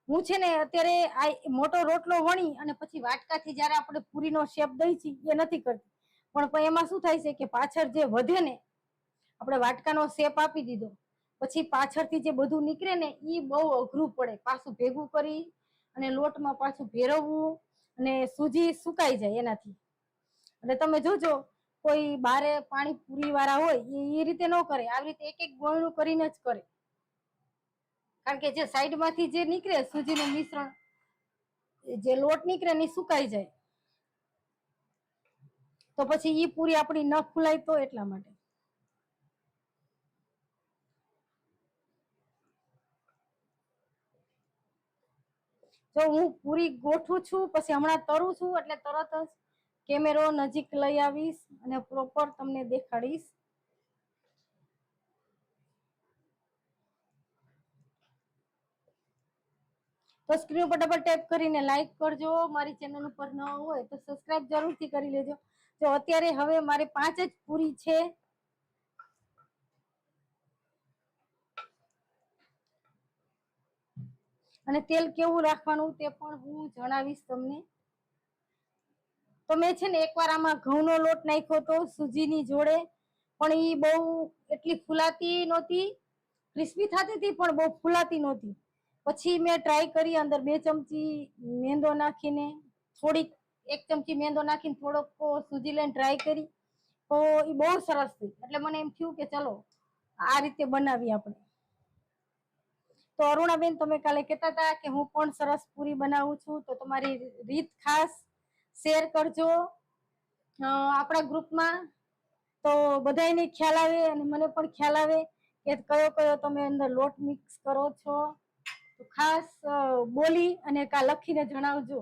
A: હું છે ને અત્યારે આ મોટો રોટલો વણી અને પછી વાટકાથી જ્યારે આપણે પૂરીનો શેપ દઈ છીએ એ નથી કરતી. પણ એમાં શું થાય છે કે પાછળ જે વધે ને, આપણે વાટકાનો શેપ આપી દીધો પછી પાછળથી જે બધું નીકળે ને એ બહુ અઘરું પડે. પાછું ભેગું કરી અને લોટમાં પાછું ભેરવવું, અને સૂજી સુકાઈ જાય એનાથી. એટલે તમે જોજો કોઈ બારે પાણીપુરી વાળા હોય એ રીતે ન કરે, આવી રીતે એક ગોળનું કરીને જ કરે. કારણ કે જે સાઈડમાંથી જે નીકળે સૂજીનું મિશ્રણ, જે લોટ નીકળે ને સુકાઈ જાય, તો પછી ઈ પૂરી આપણી ન ફૂલાય. તો એટલા માટે જો હું પૂરી ગોઠવું છું, પછી હમણાં તરું છું, એટલે તરત જ કેમેરો નજીક લઈ આવીશ અને પ્રોપર તમને દેખાડીશ. તો સ્ક્રીન ઉપર ડબલ ટેપ કરીને લાઈક કરજો. મારી ચેનલ ઉપર ન હોય તો સબસ્ક્રાઇબ જરૂરથી કરી લેજો. તો અત્યારે હવે મારે 5 જ પૂરી છે. અને તેલ કેવું રાખવાનું તે પણ હું જણાવીશ તમને. તો મેં છે ને એકવાર આમાં ઘઉંનો લોટ નાખ્યો હતો સૂજીની જોડે, પણ એ બહુ એટલી ફૂલાતી નહોતી. ક્રિસ્પી થતી હતી પણ બહુ ફૂલાતી નહોતી. પછી મેં ટ્રાય કરી, અંદર 2 ચમચી મેંદો નાખીને, થોડીક 1 ચમચી મેંદો નાખીને થોડોક સૂજી લઈને ટ્રાય કરી, તો એ બહુ સરસ થઈ. એટલે મને એમ થયું કે ચલો આ રીતે બનાવી આપણે. તો અરુણાબેન તમે કાલે કહેતા હતા કે હું પણ સરસ પૂરી બનાવું છું, તો તમારી રીત ખાસ શેર કરજો આપણા ગ્રુપમાં, તો બધાને ખ્યાલ આવે અને મને પણ ખ્યાલ આવે કે કયો કયો તમે અંદર લોટ મિક્સ કરો છો. તો ખાસ બોલી અને કા લખીને જણાવજો.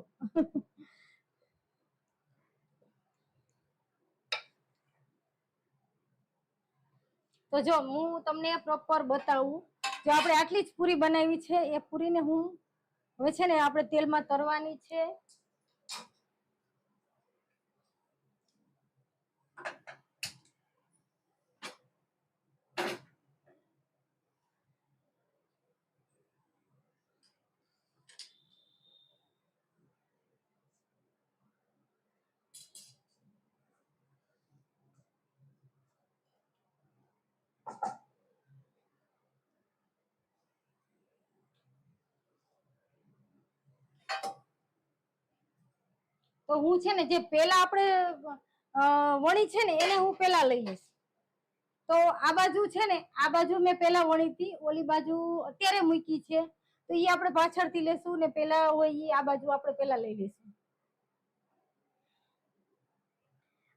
A: તો જો હું તમને પ્રોપર બતાવું, જો આપણે આટલી જ પૂરી બનાવી છે, એ પૂરીને હું હવે છે ને આપણે તેલમાં તરવાની છે. તો હું છે ને જે પેલા આપણે વણી છે ને એને હું પેલા લઈ લઈશ. તો આ બાજુ છે ને, આ બાજુ મેં પેલા વણી હતી, ઓલી બાજુ અત્યારે મૂકી છે, તો એ આપણે પાછળથી લેશું ને પેલા હોય એ આ બાજુ આપણે પેલા લઈ લઈશું.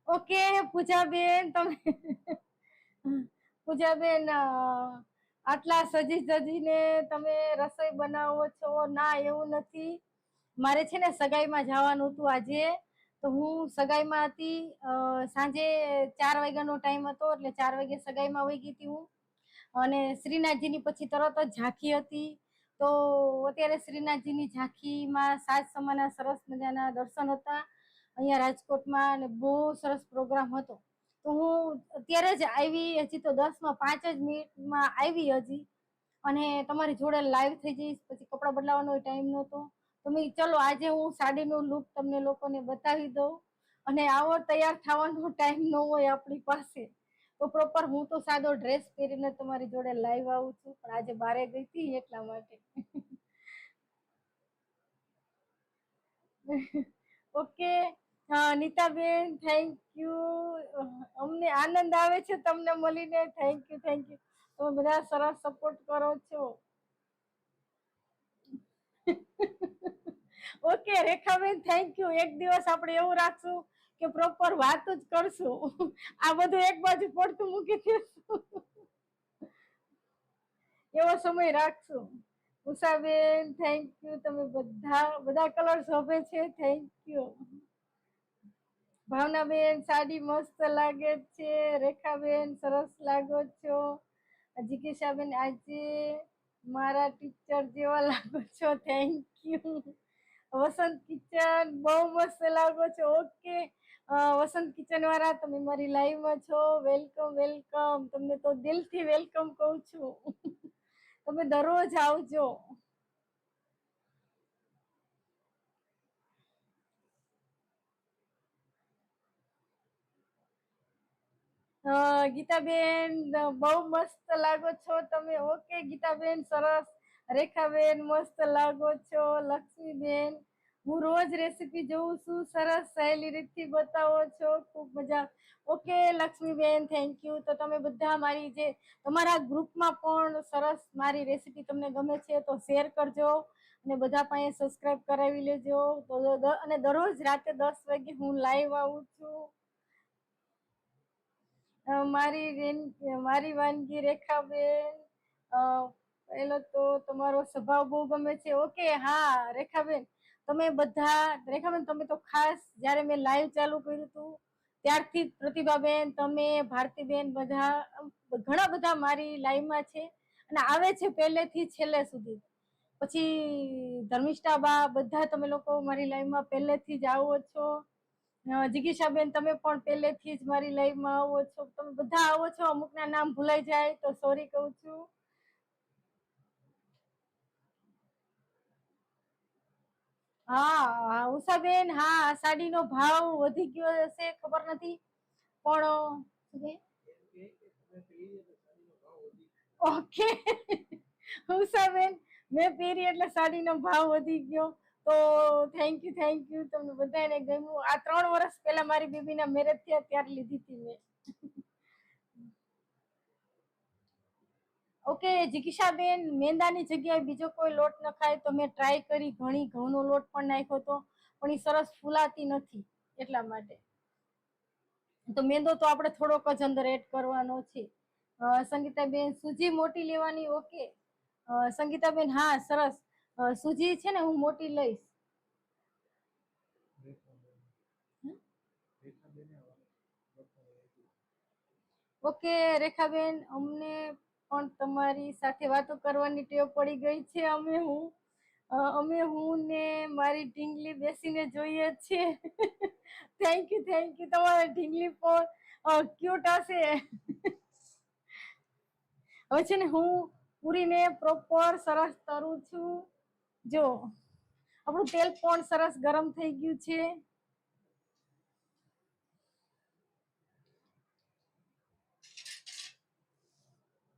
A: ઓકે પૂજાબેન, તમે પૂજાબેન આટલા સજી સજીને તમે રસોઈ બનાવો છો? ના એવું નથી, મારે છે ને સગાઈમાં જવાનું હતું આજે, તો હું સગાઈમાં હતી. સાંજે 4 વાગ્યાનો ટાઈમ હતો, એટલે 4 વાગે સગાઈમાં વહી ગઈ હતી હું. અને શ્રીનાથજીની પછી તરત જ ઝાંખી હતી, તો અત્યારે શ્રીનાથજીની ઝાંખીમાં સાત સમાના સરસ મજાના દર્શન હતા અહીંયા રાજકોટમાં, અને બહુ સરસ પ્રોગ્રામ હતો. તો હું અત્યારે જ આવી, હજી તો 10-5 જ મિનિટમાં આવી હજી, અને તમારી જોડે લાઈવ થઈ જઈશ. પછી કપડાં બદલાવાનો ટાઈમ નહોતો, તો મેં ચલો આજે હું સાડીનું લુક તમને લોકોને બતાવી દઉં, અને આવો તૈયાર થવાનો ટાઈમ ન હોય આપણી પાસે, તો પ્રોપર હું તો સાદો ડ્રેસ પહેરીને તમારી જોડે લાઈવ આવું છું, પણ આજે બારે ગઈ હતી એટલા માટે. ઓકે નીતાબેન, થેન્ક યુ, અમને આનંદ આવે છે તમને મળીને. થેન્ક યુ, થેન્ક યુ, તમે બધા સરસ સપોર્ટ કરો છો. Okay Rekhaben, thank you. એક દિવસ આપણે એવું રાખશું કે પ્રોપર વાત જ કરશું, આ બધું એક બાજુ પડતું મૂકી દઈશું, એવો સમય રાખશું. ઉષાબેન થેન્ક યુ, તમે બધા કલર શોભે છે, થેન્ક યુ. ભાવનાબેન સાડી મસ્ત લાગે છે. રેખાબેન સરસ લાગો છો. જિગીશાબેન આજે મારા ટીચર જેવા લાગો છો, થેન્ક યુ. વસંત કિચન બહુ મસ્ત લાગો છો. ઓકે વસંત કિચન વાળા, તમે મારી લાઈવમાં છો, વેલકમ વેલકમ, તમને તો દિલથી વેલકમ કહું છું. તમે દરરોજ આવજો. ગીતાબેન બહુ મસ્ત લાગો છો તમે. ઓકે ગીતાબેન સરસ. રેખાબેન મસ્ત લાગો છો. લક્ષ્મીબેન હું રોજ રેસીપી જોઉં છું, સરસ સહેલી રીતથી બતાવો છો, ખૂબ મજા. Okay Laxmiben thank you. તો તમે બધા મારી જે તમારા ગ્રુપમાં પણ સરસ મારી રેસીપી તમને ગમે છે તો શેર કરજો, અને બધા પાસે સબસ્ક્રાઇબ કરાવી લેજો. અને દરરોજ રાતે 10 વાગે હું લાઈવ આવું છું. મારી વાનગી રેખાબેન, પેલો તો તમારો સ્વભાવ બહુ ગમે છે. ઓકે હા રેખાબેન, તમે બધા, રેખાબેન તમે તો ખાસ જયારે મેં લાઈવ ચાલુ કર્યું હતું ત્યારથી પ્રતિભાબેન, તમે, ભારતીબેન, બધા ઘણા બધા મારી લાઈવમાં છે અને આવે છે પહેલેથી છેલ્લે સુધી. પછી ધર્મિષ્ઠા બા, બધા તમે લોકો મારી લાઈવમાં પહેલેથી જ આવો છો. જિગીશાબેન તમે પણ પહેલેથી જ મારી લાઈવમાં આવો છો. તમે બધા આવો છો, અમુકના નામ ભૂલાઈ જાય તો સોરી કહું છું. હા ઉષાબેન, હા સાડીનો ભાવ વધી ગયો હશે ખબર નથી, પણ ઓકે ઉષાબેન મેં પહેરી એટલે સાડીનો ભાવ વધી ગયો. તો થેન્ક યુ, થેન્ક યુ, તમને બધાને ગમ્યું. આ 3 વર્ષ પહેલા મારી બેબીના મેરેજ થયા ત્યારે લીધી હતી મેં. ઓકે જીગીશાબેન, મેંદાની જગ્યાએ બીજો કોઈ લોટ નખાય તો મેં ટ્રાય કરી ઘણી, ઘઉંનો લોટ પણ નાખ્યો તો પણ એ સરસ ફૂલાતી નથી, એટલા માટે તો મેંદો તો આપણે થોડોક જ અંદર એડ કરવાનો છે. સંગીતાબેન, સૂજી મોટી લેવાની. ઓકે સંગીતાબેન, હા સરસ, સૂજી છે ને હું મોટી લઈશ. ઓકે રેખાબેન, અમને પણ તમારી સાથે વાતો કરવાની ટેવ પડી ગઈ છે. અમે હું ને મારી ઢીંગલી બેસીને જોઈએ છીએ. થેન્ક યુ તમારી ઢીંગલી પણ ક્યુટ હશે. હવે છે ને હું પૂરીને પ્રોપર સરસ તરું છું. જો આપણું તેલ પણ સરસ ગરમ થઈ ગયું છે.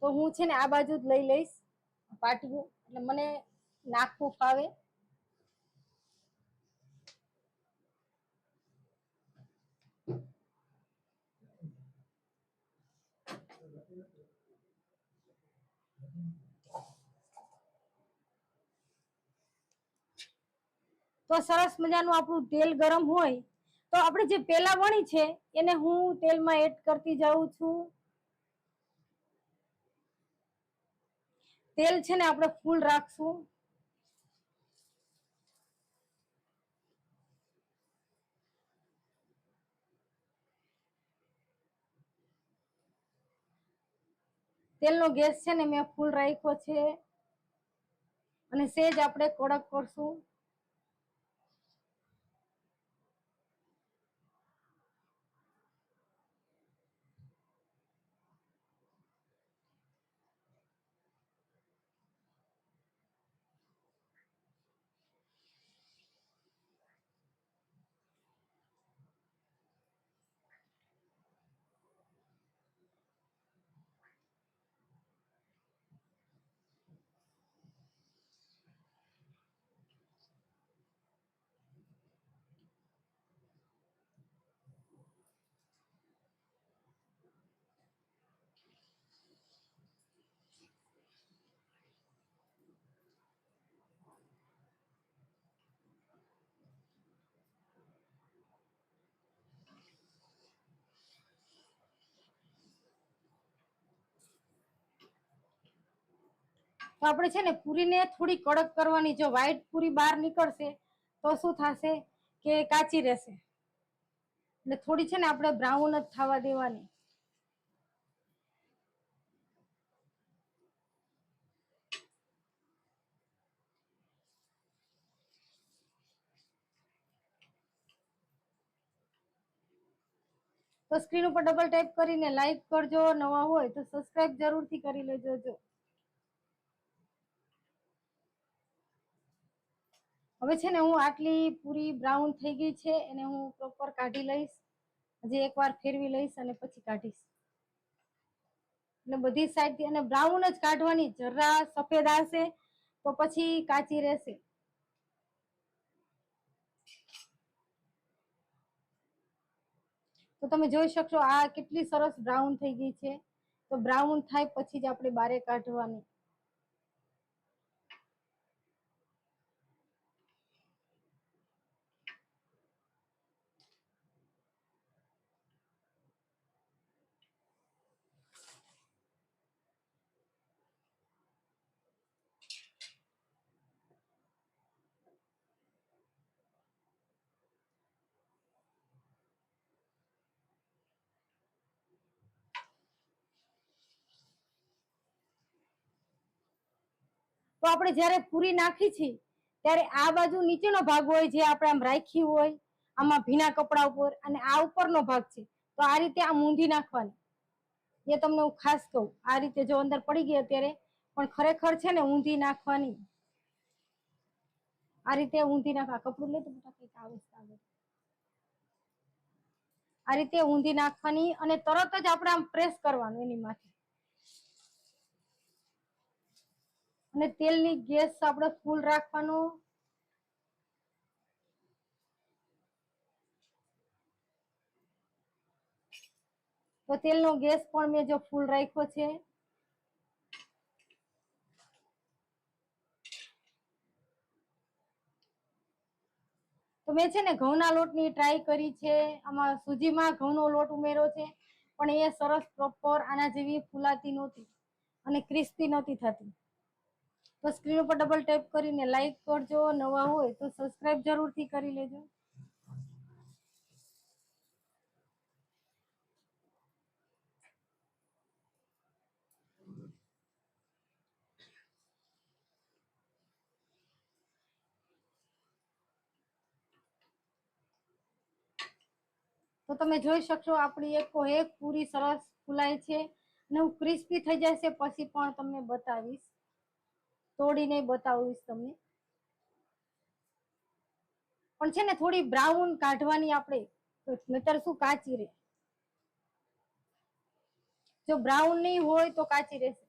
A: તો હું છે ને આ બાજુ જ લઈ લઈશ પાટિયું, એટલે મને નાખવું ફાવે. તો સરસ મજાનું આપણું તેલ ગરમ હોય તો આપણે જે પેલા વણી છે એને હું તેલમાં એડ કરતી જાઉં છું. તેલ છે ને આપણે ફૂલ રાખશું. તેલનો ગેસ છે ને મેં ફૂલ રાખ્યો છે અને સેજ આપણે કડક કરશું. તો આપણે છે ને પૂરીને થોડી કડક કરવાની. જો વ્હાઈટ પૂરી બહાર નીકળશે તો શું થશે કે કાચી રહેશે, એટલે થોડી છે ને આપણે બ્રાઉન જ થવા દેવાની. તો સ્ક્રીન ઉપર ડબલ ટેપ કરીને લાઈક કરજો, નવા હોય તો સબસ્ક્રાઇબ જરૂરથી કરી લેજો. હવે છે ને હું આટલી પૂરી બ્રાઉન થઈ ગઈ છે એને હું પ્રોપર કાઢી લઈશ. હજી એકવાર ફેરવી લઈશ અને પછી કાઢીશ. એટલે બધી સાઈડથી અને બ્રાઉન જ કાઢવાની, જરા સફેદ આવશે તો પછી કાચી રહેશે. તો તમે જોઈ શકશો આ કેટલી સરસ બ્રાઉન થઈ ગઈ છે. તો બ્રાઉન થાય પછી જ આપણે બારે કાઢવાની. તો આપણે જ્યારે પૂરી નાખી છે ત્યારે આ બાજુ નીચેનો ભાગ હોય જે આપણે આમ રાખી હોય આમાં ભીના કપડા ઉપર, અને આ ઉપરનો ભાગ છે તો આ રીતે આમ ઊંધી નાખવાની. એ તમને હું ખાસ કહું, આ રીતે જો અંદર પડી ગઈ અત્યારે, પણ ખરેખર છે ને ઊંધી નાખવાની. આ રીતે ઊંધી નાખવા. કપડું લે તો કંઈક આવે. આ રીતે ઊંધી નાખવાની અને તરત જ આપણે આમ પ્રેસ કરવાનું એની માથે. અને તેલની ગેસ આપણે ફૂલ રાખવાનો. તો તેલનો ગેસ પણ મેં જો ફૂલ રાખ્યો છે. મેં છે ને ઘઉંના લોટની ટ્રાય કરી છે, આમાં સૂજીમાં ઘઉંનો લોટ ઉમેર્યો છે, પણ એ સરસ પ્રોપર આના જેવી ફૂલાતી નહોતી અને ક્રિસ્પી નહોતી થતી. તો સ્ક્રીન ઉપર ડબલ ટેપ કરીને લાઈક કરજો, નવા હોય તો સબસ્ક્રાઇબ જરૂરથી કરી લેજો. તો તમે જોઈ શકશો આપણી એક પૂરી સરસ ફૂલાય છે અને હું ક્રિસ્પી થઈ જશે પછી પણ તમને બતાવીશ, તોડીને બતાવીશ તમને. પણ છે ને થોડી બ્રાઉન કાઢવાની આપણે, નહીતર શું કાચી રહે. જો બ્રાઉન નહીં હોય તો કાચી રહેશે.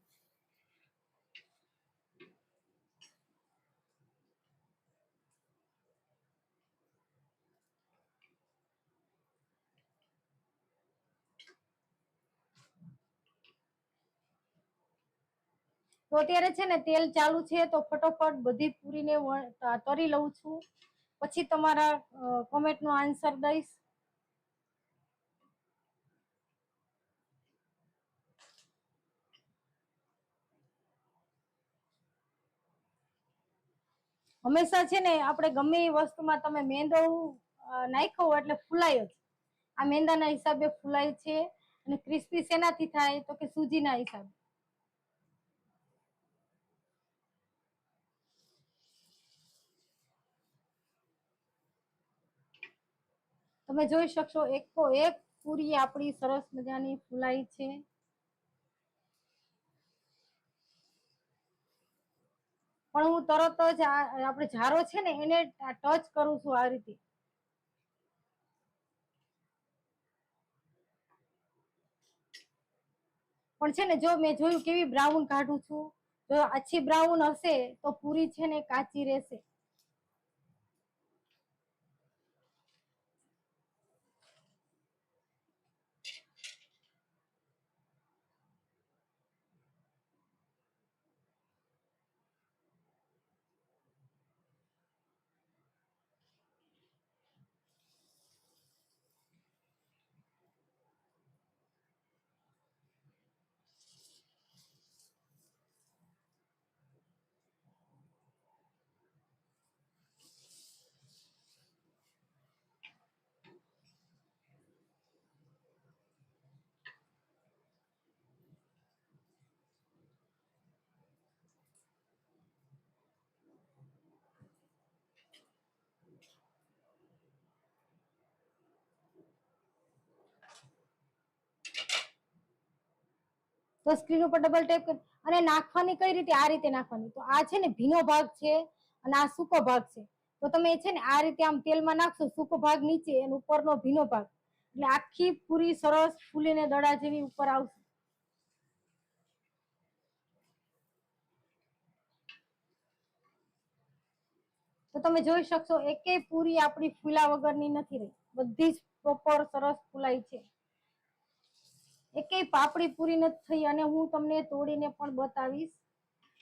A: તો અત્યારે છે ને તેલ ચાલુ છે તો ફટોફટ બધી પૂરીને તરી લઉં છું, પછી તમારા કોમેન્ટનો આન્સર દઈશ. હંમેશા છે ને આપણે ગમે એ વસ્તુમાં તમે મેંદો નાખ્યો એટલે ફૂલાય જ. આ મેંદાના હિસાબે ફૂલાય છે અને ક્રિસ્પી શેનાથી થાય તો કે સૂજીના હિસાબે. તમે જોઈ શકશો એક પૂરી આપણી સરસ મજાની ફૂલાઈ છે. પણ હું તરત જ આપણે જારો છે ને એને ટચ કરું છું આ રીતે. પણ છે ને જો મેં જોયું કેવી બ્રાઉન કાઢું છું, જો આછી બ્રાઉન હશે તો પૂરી છે ને કાચી રહેશે. તો સ્ક્રીન ઉપર ડબલ ટેપ કરી અને નાખવાની કઈ રીતે, આ રીતે નાખવાની. તો આ છે ને ભીનો ભાગ છે અને આ સૂકો ભાગ છે. તો તમે છે ને આ રીતે આમ તેલમાં નાખશો, સૂકો ભાગ નીચે અને ઉપરનો ભીનો ભાગ, એટલે આખી પૂરી સરસ ફૂલીને દડા જેવી ઉપર આવશે. તો તમે જોઈ શકશો એકેય પૂરી આપણી ફૂલા વગરની નથી રહી, બધી જ પ્રોપર સરસ ફૂલાઈ છે. એકેય પાપડી પૂરી નથી થઈ અને હું તમને તોડીને પણ બતાવીશ.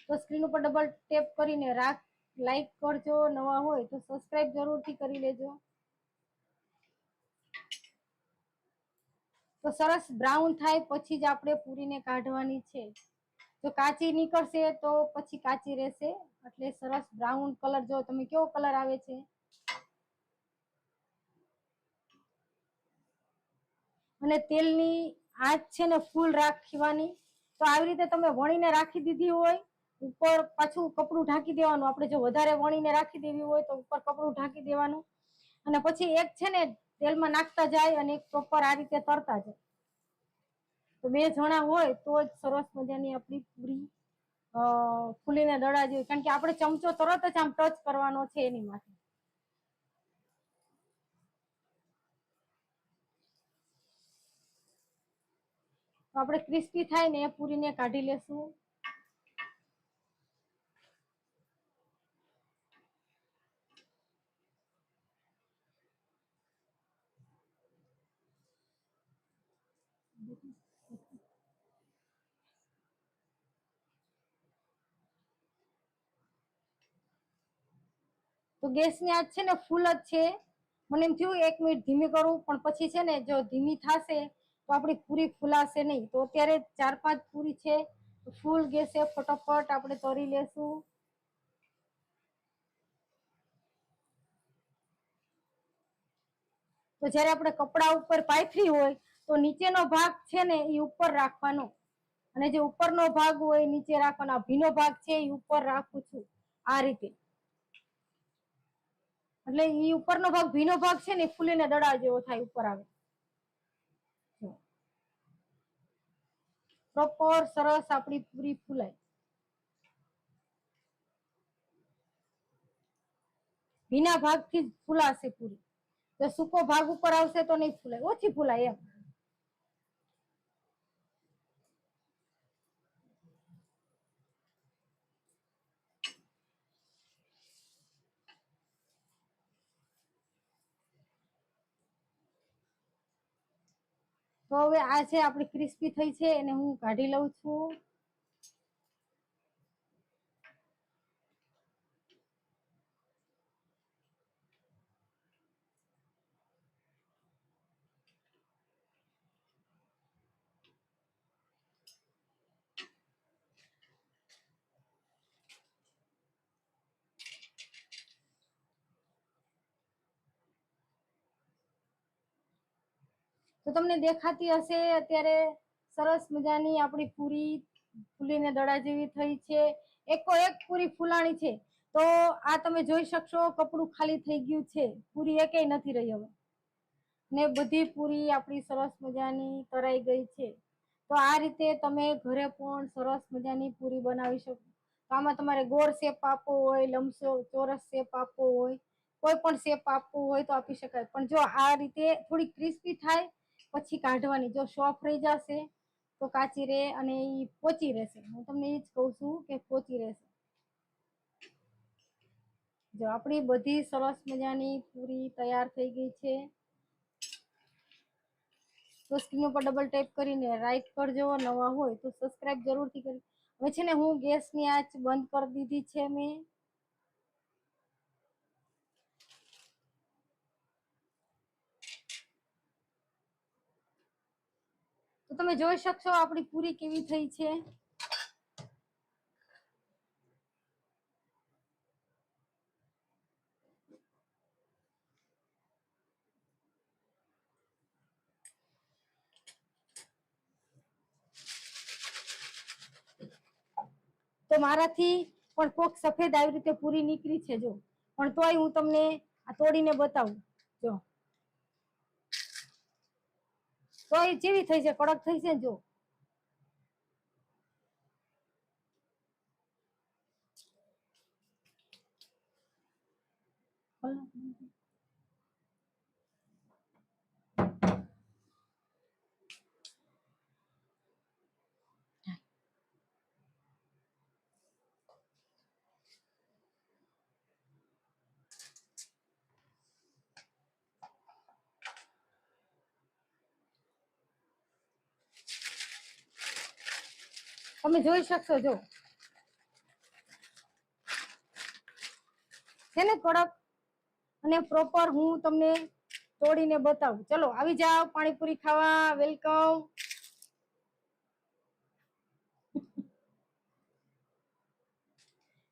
A: તો સ્ક્રીન ઉપર ડબલ ટેપ કરીને લાઈક કરજો, નવા હોય તો સબસ્ક્રાઇબ જરૂરથી કરી લેજો. તો સરસ બ્રાઉન થાય પછી જ આપણે પૂરીને કાઢવાની છે. જો કાચી નીકળશે તો પછી કાચી રહેશે. એટલે સરસ બ્રાઉન કલર, જો તમે કેવો કલર આવે છે. અને તેલની આંચ છે ને ફૂલ રાખવાની. તો આવી રીતે તમે વણીને રાખી દીધી હોય, ઉપર પાછું કપડું ઢાંકી દેવાનું. આપણે જો વધારે વણીને રાખી દેવી હોય તો ઉપર કપડું ઢાંકી દેવાનું અને પછી એક છે ને તેલમાં નાખતા જાય અને એક પ્રોપર આ રીતે તરતા જાય. તો 2 જણા હોય તો જ સરસ મજાની આપણી પૂરી ફૂલીને દડા જેવી, કારણ કે આપણે ચમચો તરત જ આમ ટચ કરવાનો છે એની માટે. તો આપણે ક્રિસ્પી થાય ને એ પૂરીને કાઢી લેશું. તો ગેસની આંચ છે ને ફૂલ જ છે. મને એમ થયું 1 મિનિટ ધીમી કરું, પણ પછી છે ને જો ધીમી થશે તો આપણી પૂરી ફૂલાશે નહીં. તો અત્યારે 4-5 પૂરી છે, ફૂલ ગેસે ફટાફટ આપણે તળી લેશું. તો જ્યારે આપણે કપડા ઉપર પાથરી હોય તો નીચેનો ભાગ છે ને એ ઉપર રાખવાનો, અને જે ઉપરનો ભાગ હોય નીચે રાખવાનો. ભીનો ભાગ છે એ ઉપર રાખું છું આ રીતે, એટલે એ ઉપરનો ભાગ ભીનો ભાગ છે ને ફૂલીને દડા જેવો થાય, ઉપર આવે પ્રોપર સરસ આપણી પૂરી ફૂલાય. ભીના ભાગથી જ ફૂલાશે પૂરી. જો સૂકો ભાગ ઉપર આવશે તો નહીં ફૂલાય, ઓછી ફૂલાય એમ. તો હવે આ છે આપણી ક્રિસ્પી થઈ છે, એને હું કાઢી લઉં છું. તો તમને દેખાતી હશે અત્યારે સરસ મજાની આપણી પૂરી ફૂલીને દડા જેવી થઈ છે. એકો એક પૂરી ફૂલાણી છે. તો આ તમે જોઈ શકશો કપડું ખાલી થઈ ગયું છે, પૂરી એકેય નથી રહી હવે, ને બધી પૂરી આપણી સરસ મજાની તરાઈ ગઈ છે. તો આ રીતે તમે ઘરે પણ સરસ મજાની પૂરી બનાવી શકો. તો આમાં તમારે ગોળ શેપ આપવો હોય, ચોરસ શેપ આપવો હોય, કોઈ પણ શેપ આપવો હોય તો આપી શકાય. પણ જો આ રીતે થોડી ક્રિસ્પી થાય પછી કાઢવાની. જો સોફ્ટ રહી જશે તો કાચી રહે અને એ પોચી રહેશે. હું તમને એ જ કહું છું કે પોચી રહેશે. જો આપણી બધી સરસ મજાની પૂરી તૈયાર થઈ ગઈ છે. તો સ્ક્રીન ઉપર ડબલ ટેપ કરીને લાઈક કરજો, નવા હોય તો સબસ્ક્રાઇબ જરૂરથી કરી. હવે છે ને હું ગેસની આંચ બંધ કરી દીધી છે મેં. તો તમે જોઈ શકશો આપણી પૂરી કેવી થઈ છે. તો મારાથી પણ કોક સફેદ આવી રીતે પૂરી નીકળી છે જો, પણ તોય હું તમને આ તોડીને બતાવું. જો તો એ જેવી થઈ છે, કડક થઈ છે. જો તમે જોઈ શકશો, જો છે ને કડક અને પ્રોપર. હું તમને તોડીને બતાવું. ચલો આવી જાઓ પાણીપુરી ખાવા, વેલકમ.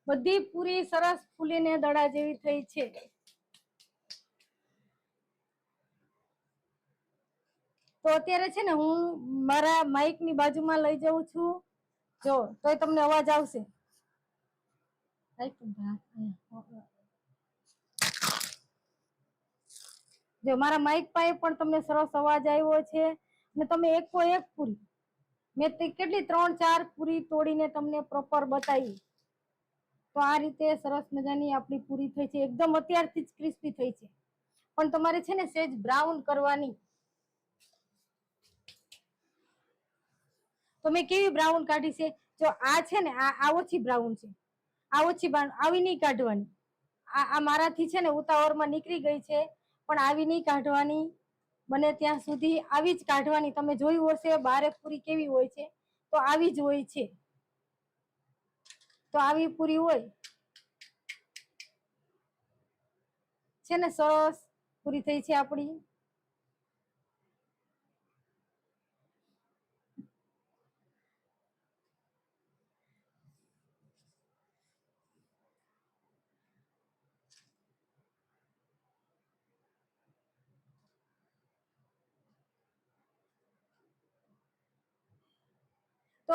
A: બધી પૂરી સરસ ફૂલીને દડા જેવી થઈ છે. તો અત્યારે છે ને હું મારા માઇક ની બાજુમાં લઈ જાઉં છું. જો તોય તમને અવાજ આવશે. જો મારા માઇક પાસે પણ તમને સરસ અવાજ આવ્યો છે. અને તમે એકો એક પૂરી મેં કેટલી 3-4 પૂરી તોડીને તમને પ્રોપર બતાવી. તો આ રીતે સરસ મજાની આપણી પૂરી થઈ છે. એકદમ અત્યારથી જ ક્રિસ્પી થઈ છે. પણ તમારે છે ને સેજ બ્રાઉન કરવાની. તો મેં કેવી બ્રાઉન કાઢી છે. જો આ છે ને આ ઓછી બ્રાઉન છે, આ ઓછી બ્રાઉન. આવી નહીં કાઢવાની. આ મારાથી છે ને ઉતાવળમાં નીકળી ગઈ છે, પણ આવી નહીં કાઢવાની. બને ત્યાં સુધી આવી જ કાઢવાની. તમે જોયું હશે બારે પૂરી કેવી હોય છે, તો આવી જ હોય છે. તો આવી પૂરી હોય છે ને સરસ પૂરી થઈ છે આપણી.